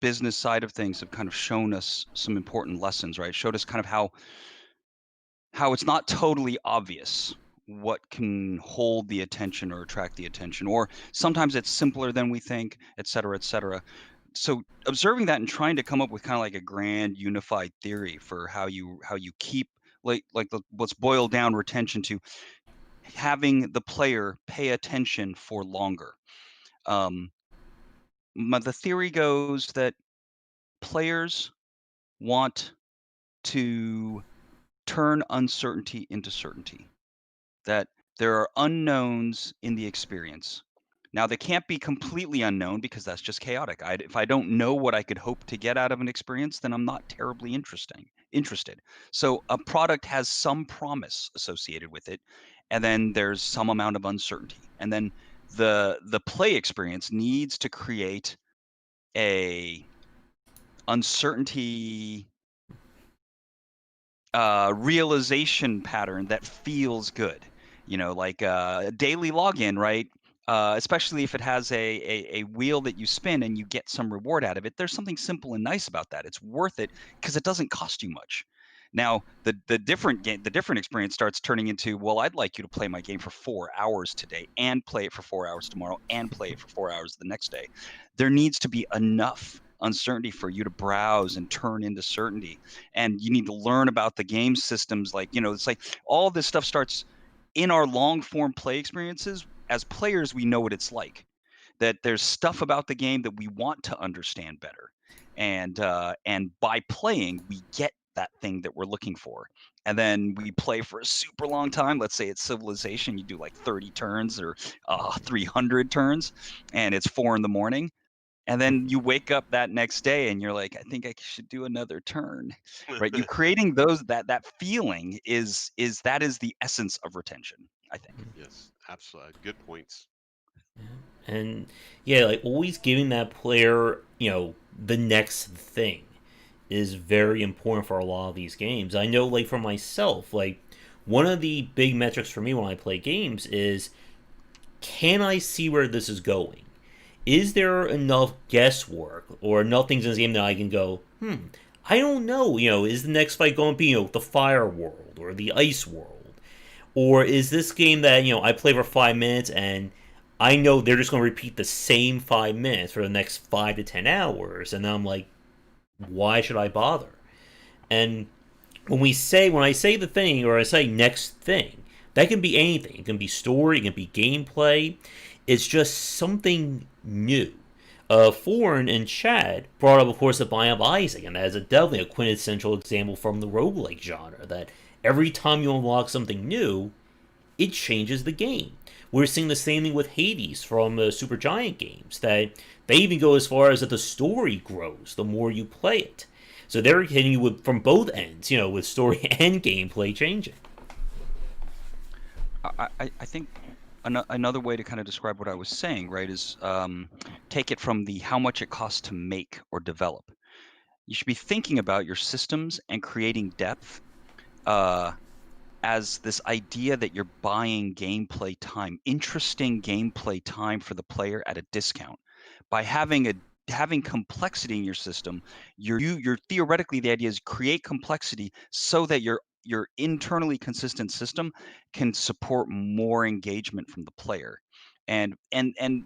Speaker 2: business side of things have kind of shown us some important lessons, right? Showed us kind of how it's not totally obvious what can hold the attention or attract the attention, or sometimes it's simpler than we think, et cetera, et cetera. So observing that and trying to come up with kind of like a grand unified theory for how you keep let's boil down retention to having the player pay attention for longer. The theory goes that players want to turn uncertainty into certainty, that there are unknowns in the experience. Now, they can't be completely unknown because that's just chaotic. If I don't know what I could hope to get out of an experience, then I'm not terribly interested. So a product has some promise associated with it, and then there's some amount of uncertainty. And then the play experience needs to create a uncertainty realization pattern that feels good, like a daily login, right? Especially if it has a wheel that you spin and you get some reward out of it. There's something simple and nice about that. It's worth it because it doesn't cost you much. Now, the different experience starts turning into, well, I'd like you to play my game for 4 hours today and play it for 4 hours tomorrow and play it for 4 hours the next day. There needs to be enough uncertainty for you to browse and turn into certainty, and you need to learn about the game systems. Like, it's like all this stuff starts in our long form play experiences. As players, we know what it's like, that there's stuff about the game that we want to understand better, and by playing we get that thing that we're looking for, and then we play for a super long time. Let's say it's Civilization, you do like 30 turns or 300 turns, and it's 4 a.m, and then you wake up that next day and you're like, I think I should do another turn, right? You creating that feeling is the essence of retention, I think.
Speaker 3: Yes, absolutely, good points.
Speaker 1: And yeah, like always giving that player, the next thing is very important for a lot of these games. I know, like for myself, like one of the big metrics for me when I play games is, can I see where this is going? Is there enough guesswork or enough things in this game that I can go, I don't know, is the next fight going to be, the fire world or the ice world? Or is this game that, I play for 5 minutes and I know they're just going to repeat the same 5 minutes for the next 5 to 10 hours, and I'm like, why should I bother? And when I say the thing, or I say next thing, that can be anything. It can be story, it can be gameplay. It's just something new. Foreign and Chad brought up, of course, the Biome of Isaac, and that is definitely a quintessential example from the roguelike genre, that every time you unlock something new, it changes the game. We're seeing the same thing with Hades from the Supergiant games, that they even go as far as that the story grows the more you play it. So they're hitting you with, from both ends, with story and gameplay changing.
Speaker 2: I think another way to kind of describe what I was saying, right, is take it from the how much it costs to make or develop. You should be thinking about your systems and creating depth as this idea that you're buying gameplay time, interesting gameplay time for the player at a discount. By having complexity in your system, you're theoretically, the idea is create complexity so that your internally consistent system can support more engagement from the player. And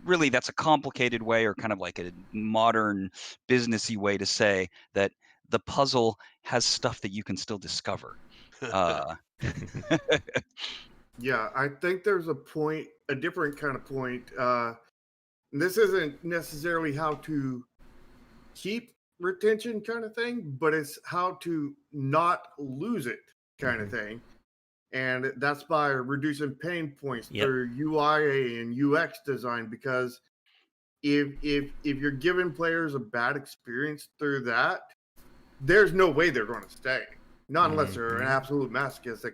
Speaker 2: really, that's a complicated way, or kind of like a modern businessy way to say that the puzzle has stuff that you can still discover.
Speaker 4: Yeah, I think there's a different kind of point. This isn't necessarily how to keep retention kind of thing, but it's how to not lose it kind of thing. And that's by reducing pain points through UI and UX design, because if you're giving players a bad experience through that, there's no way they're going to stay. Not unless they're an absolute masochist that,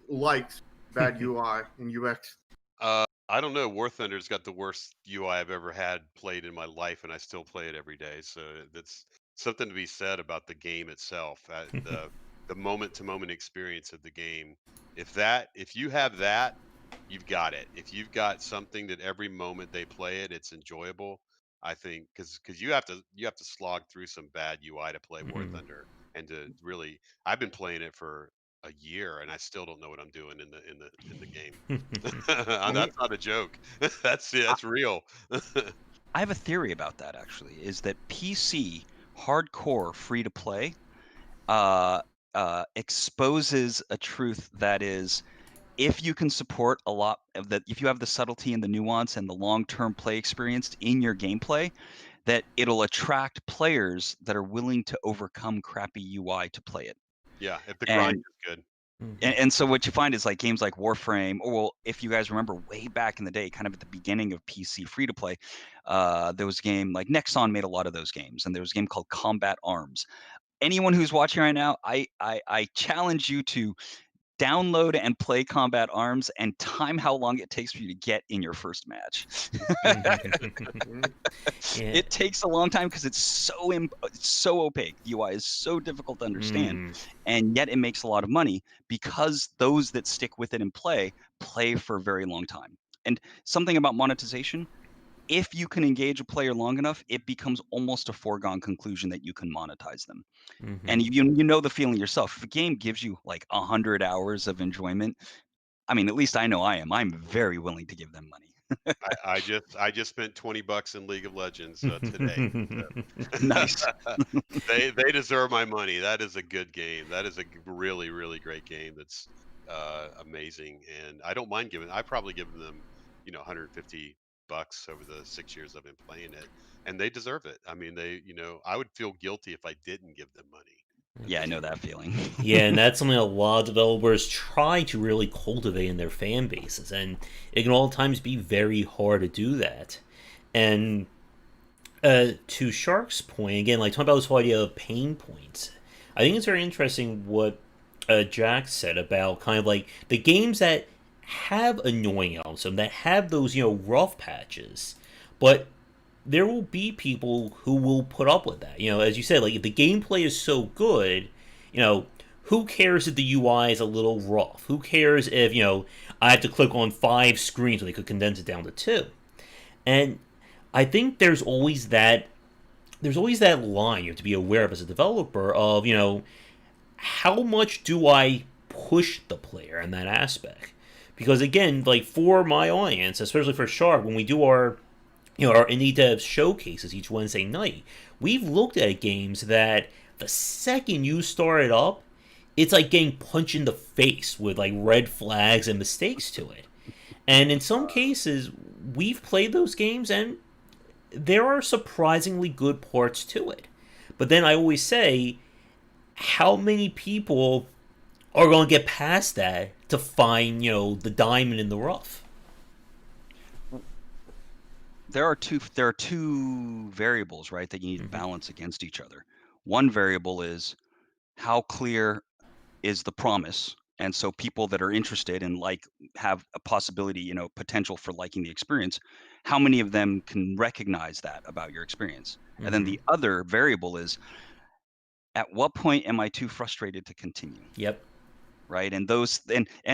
Speaker 4: likes bad UI and UX.
Speaker 3: I don't know. War Thunder's got the worst UI I've ever had played in my life, and I still play it every day. So that's something to be said about the game itself, the moment-to-moment experience of the game. If you have that, you've got it. If you've got something that every moment they play it, it's enjoyable. I think because you have to slog through some bad UI to play War Thunder, and to really, I've been playing it for a year and I still don't know what I'm doing in the game. That's not a joke. That's real.
Speaker 2: I have a theory about that, actually, is that PC hardcore free to play exposes a truth that is, if you can support a lot of that, if you have the subtlety and the nuance and the long-term play experience in your gameplay, that it'll attract players that are willing to overcome crappy UI to play it.
Speaker 3: Yeah, if the grind is good.
Speaker 2: And so what you find is like games like Warframe, or, well, if you guys remember way back in the day, kind of at the beginning of PC free to play, there was a game like Nexon made a lot of those games, and there was a game called Combat Arms. Anyone who's watching right now, I challenge you to download and play Combat Arms and time how long it takes for you to get in your first match. It takes a long time because it's so opaque. The UI is so difficult to understand, and yet it makes a lot of money because those that stick with it and play for a very long time. And something about monetization, if you can engage a player long enough, it becomes almost a foregone conclusion that you can monetize them. And you know the feeling yourself. If a game gives you like 100 hours of enjoyment, I mean, at least I know I am. I'm very willing to give them money.
Speaker 3: I just spent $20 in League of Legends today.
Speaker 2: Nice.
Speaker 3: They deserve my money. That is a good game. That is a really, really great game. That's amazing, and I don't mind giving. I probably given them, $150 over the 6 years I've been playing it, and they deserve it. I mean, I would feel guilty if I didn't give them money.
Speaker 2: Yeah, I know that feeling.
Speaker 1: Yeah, and that's something a lot of developers try to really cultivate in their fan bases, and it can all times be very hard to do that. And to Shark's point, again, like talking about this whole idea of pain points, I think it's very interesting what Jack said about kind of like the games that have annoying elements, that have those, rough patches, but there will be people who will put up with that. As you said, like if the gameplay is so good, who cares if the UI is a little rough? Who cares if, I have to click on 5 screens when they could condense it down to 2? And I think there's always that line you have to be aware of as a developer of, how much do I push the player in that aspect? Because again, like for my audience, especially for Shark, when we do our indie dev showcases each Wednesday night, we've looked at games that the second you start it up, it's like getting punched in the face with like red flags and mistakes to it. And in some cases, we've played those games and there are surprisingly good parts to it. But then I always say, how many people are going to get past that to find, the diamond in the rough?
Speaker 2: There are two variables, right, that you need to balance against each other. One variable is how clear is the promise, and so people that are interested and have a possibility, potential for liking the experience, how many of them can recognize that about your experience? And then the other variable is, at what point am I too frustrated to continue?
Speaker 1: Yep.
Speaker 2: Right, and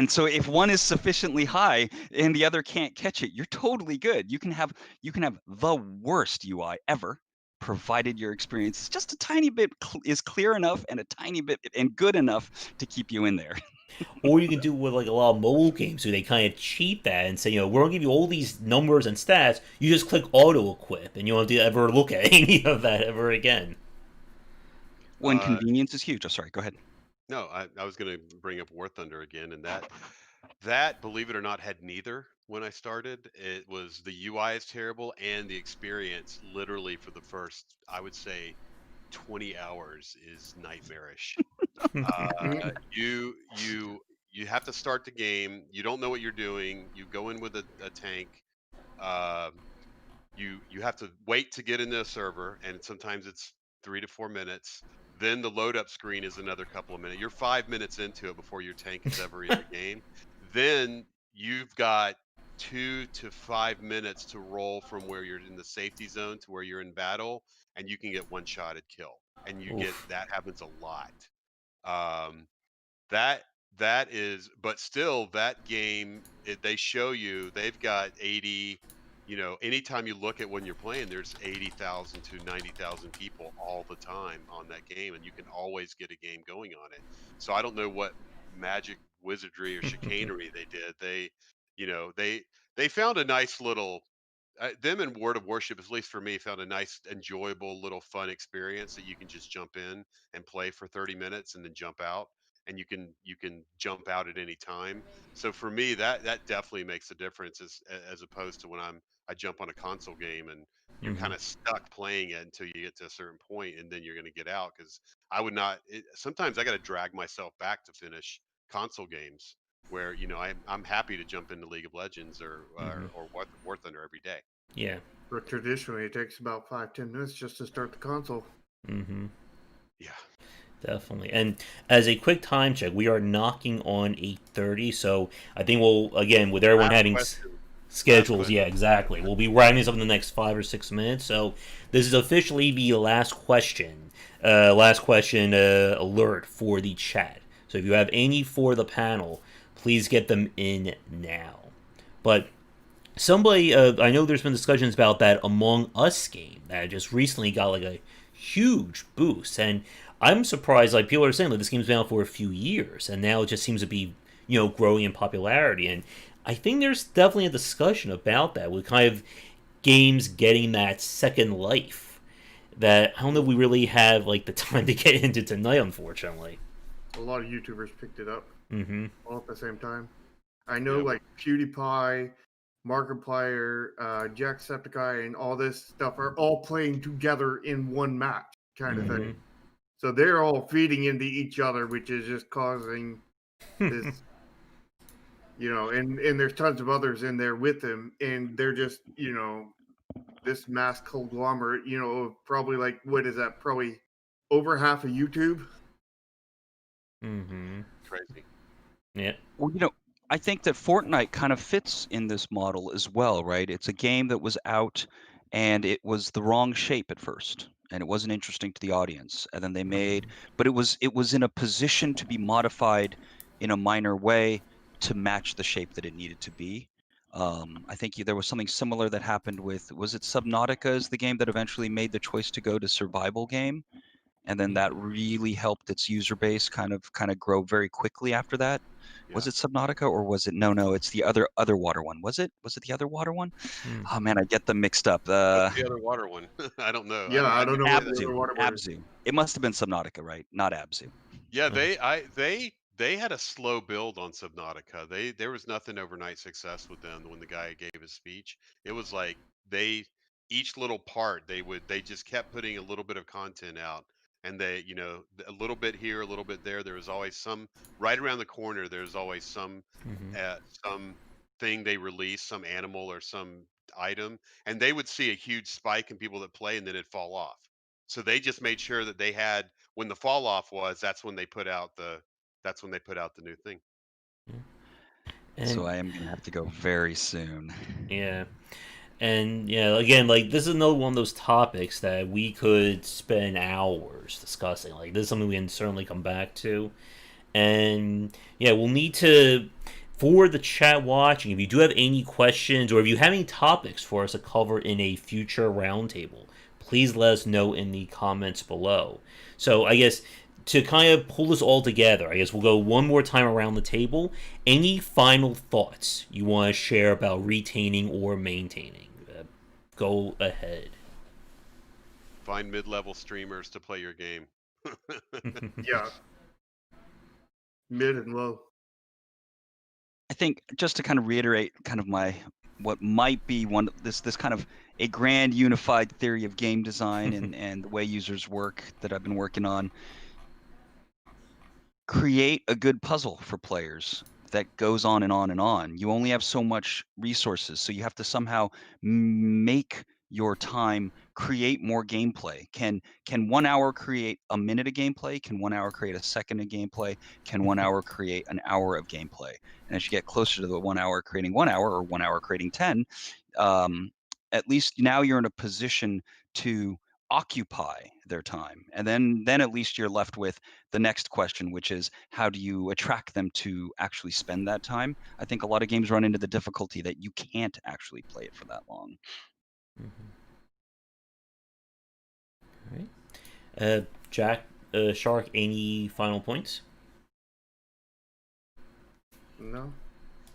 Speaker 2: so if one is sufficiently high and the other can't catch it, you're totally good. You can have the worst UI ever, provided your experience is just a tiny bit is clear enough and a tiny bit and good enough to keep you in there.
Speaker 1: Or you can do with like a lot of mobile games where they kind of cheat that and say, we're gonna give you all these numbers and stats. You just click auto equip, and you don't have to ever look at any of that ever again.
Speaker 2: When convenience is huge. Oh, sorry. Go ahead.
Speaker 3: No, I was going to bring up War Thunder again, and that believe it or not had neither when I started. It was the UI is terrible and the experience literally for the first, I would say, 20 hours is nightmarish. You have to start the game. You don't know what you're doing. You go in with a tank. You have to wait to get into a server, and sometimes it's 3 to 4 minutes. Then the load up screen is another couple of minutes. You're 5 minutes into it before your tank is ever in the game. Then you've got 2 to 5 minutes to roll from where you're in the safety zone to where you're in battle, and you can get one-shotted kill. And that happens a lot. That is, but still, that game, they show you they've got 80. Anytime you look at when you're playing, there's 80,000 to 90,000 people all the time on that game, and you can always get a game going on it. So I don't know what magic wizardry or chicanery they did. They found a nice little them and Word of Worship, at least for me, found a nice, enjoyable little fun experience that you can just jump in and play for 30 minutes and then jump out, and you can jump out at any time. So for me, that definitely makes a difference as opposed to when I jump on a console game and you're kind of stuck playing it until you get to a certain point and then you're going to get out, because I would not. Sometimes I got to drag myself back to finish console games where I'm happy to jump into League of Legends or War Thunder every day.
Speaker 1: Yeah.
Speaker 4: But traditionally, it takes about 5-10 minutes just to start the console.
Speaker 3: Yeah.
Speaker 1: Definitely. And as a quick time check, we are knocking on 8:30, so I think we'll, again, with everyone having schedules, yeah, exactly. We'll be wrapping this up in the next 5 or 6 minutes, so this is officially the last question alert for the chat. So if you have any for the panel, please get them in now. But somebody, I know there's been discussions about that Among Us game that just recently got like a huge boost, and I'm surprised. Like, people are saying that this game's been out for a few years, and now it just seems to be, growing in popularity. And I think there's definitely a discussion about that with kind of games getting that second life that I don't know if we really have like the time to get into tonight, unfortunately.
Speaker 4: A lot of YouTubers picked it up all at the same time. I know, like PewDiePie, Markiplier, Jacksepticeye, and all this stuff are all playing together in one match, kind of thing. So they're all feeding into each other, which is just causing this, and there's tons of others in there with them, and they're just, this mass conglomerate, probably like, what is that? Probably over half of YouTube.
Speaker 3: Crazy.
Speaker 1: Yeah.
Speaker 2: Well, I think that Fortnite kind of fits in this model as well, right? It's a game that was out and it was the wrong shape at first, and it wasn't interesting to the audience. And then but it was in a position to be modified in a minor way to match the shape that it needed to be. I think there was something similar that happened with, was it Subnautica is the game that eventually made the choice to go to survival game, and then that really helped its user base kind of grow very quickly after that. Was
Speaker 3: Yeah.
Speaker 2: it Subnautica or was it no? It's the other water one. Was it the other water one?
Speaker 1: Hmm.
Speaker 2: Oh man, I get them mixed up.
Speaker 3: What's the other water one? I don't know.
Speaker 4: Yeah, I
Speaker 3: I
Speaker 4: don't
Speaker 3: didn't
Speaker 4: know
Speaker 3: play
Speaker 4: what
Speaker 3: that.
Speaker 4: the other
Speaker 2: Abzu.
Speaker 4: water one is.
Speaker 2: Abzu. It must have been Subnautica, right? Not Abzu.
Speaker 3: Yeah,
Speaker 1: Uh-huh.
Speaker 3: they had a slow build on Subnautica. There was nothing overnight success with them when the guy gave his speech. It was like they each little part they just kept putting a little bit of content out, and they a little bit here, a little bit there. There was always some right around the corner. There's always
Speaker 1: Mhm.
Speaker 3: some thing they release, some animal or some item, and they would see a huge spike in people that play, and then it'd fall off. So they just made sure that they had when the fall off was, that's when they put out the new thing.
Speaker 2: So
Speaker 1: And
Speaker 2: I am gonna have to go very soon.
Speaker 1: yeah. And yeah, again, like this is another one of those topics that we could spend hours discussing. Like this is something we can certainly come back to. And yeah, we'll need to for the chat watching, if you do have any questions or if you have any topics for us to cover in a future roundtable, please let us know in the comments below. So I guess to kind of pull this all together, I guess we'll go one more time around the table. Any final thoughts you want to share about retaining or maintaining? Go ahead.
Speaker 3: Find mid-level streamers to play your game.
Speaker 4: Yeah, mid and low.
Speaker 2: I think just to kind of reiterate kind of what might be this kind of a grand unified theory of game design and the way users work that I've been working on. Create a good puzzle for players that goes on and on and on. You only have so much resources, so you have to somehow make your time create more gameplay. Can 1 hour create a minute of gameplay? Can 1 hour create a second of gameplay? Can 1 hour create an hour of gameplay? And as you get closer to the 1 hour creating 1 hour or 1 hour creating 10, at least now you're in a position to occupy their time, and then at least you're left with the next question, which is how do you attract them to actually spend that time. I think a lot of games run into the difficulty that you can't actually play it for that long.
Speaker 1: All right. Jack, Shark, any final points?
Speaker 4: No.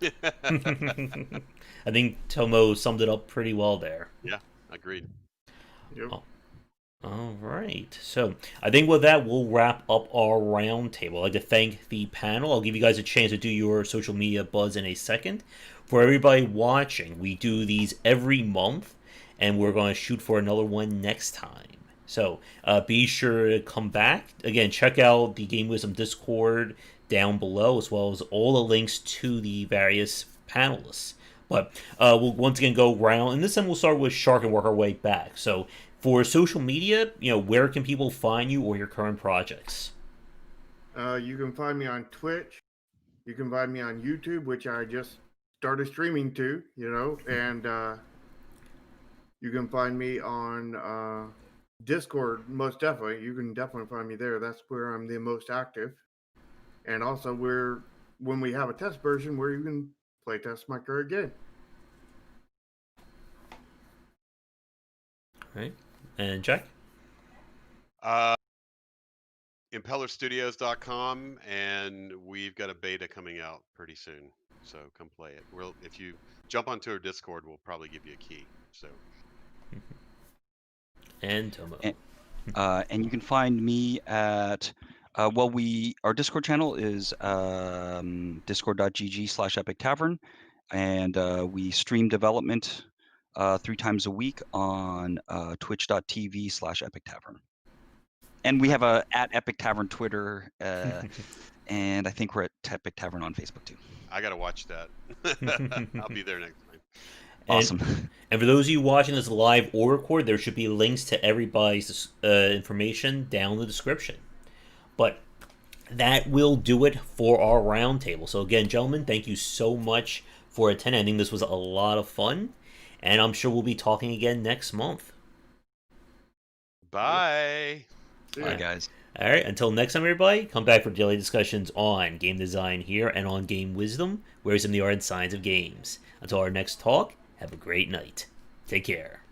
Speaker 1: I think Tomo summed it up pretty well there.
Speaker 3: Yeah, agreed.
Speaker 4: Yep.
Speaker 1: Oh. All right. So I think with that, we'll wrap up our roundtable. I'd like to thank the panel. I'll give you guys a chance to do your social media buzz in a second. For everybody watching, we do these every month, and we're going to shoot for another one next time. So be sure to come back. Again, check out the Game Wisdom Discord down below, as well as all the links to the various panelists. But we'll once again go round, and this time we'll start with Shark and work our way back. So for social media, where can people find you or your current projects?
Speaker 4: You can find me on Twitch. You can find me on YouTube, which I just started streaming to, and you can find me on Discord, most definitely. You can definitely find me there. That's where I'm the most active. And also, when we have a test version where you can play test my current game.
Speaker 1: All right. And Jack?
Speaker 3: Impellerstudios.com, and we've got a beta coming out pretty soon. So come play it. If you jump onto our Discord, we'll probably give you a key. So.
Speaker 1: And Tomo.
Speaker 2: And you can find me at our Discord channel is discord.gg/epictavern, and we stream development 3 times a week on twitch.tv/epictavern. And we have a at Epic Tavern Twitter, and I think we're at Epic Tavern on Facebook too.
Speaker 3: I gotta watch that. I'll be there next time.
Speaker 2: Awesome.
Speaker 1: And for those of you watching this live or recorded, there should be links to everybody's information down in the description. But that will do it for our roundtable. So again, gentlemen, thank you so much for attending. I think this was a lot of fun, and I'm sure we'll be talking again next month.
Speaker 3: Bye.
Speaker 2: Bye, guys.
Speaker 1: All right, until next time, everybody, come back for daily discussions on game design here and on Game Wisdom, where it's in the art and science of games. Until our next talk, have a great night. Take care.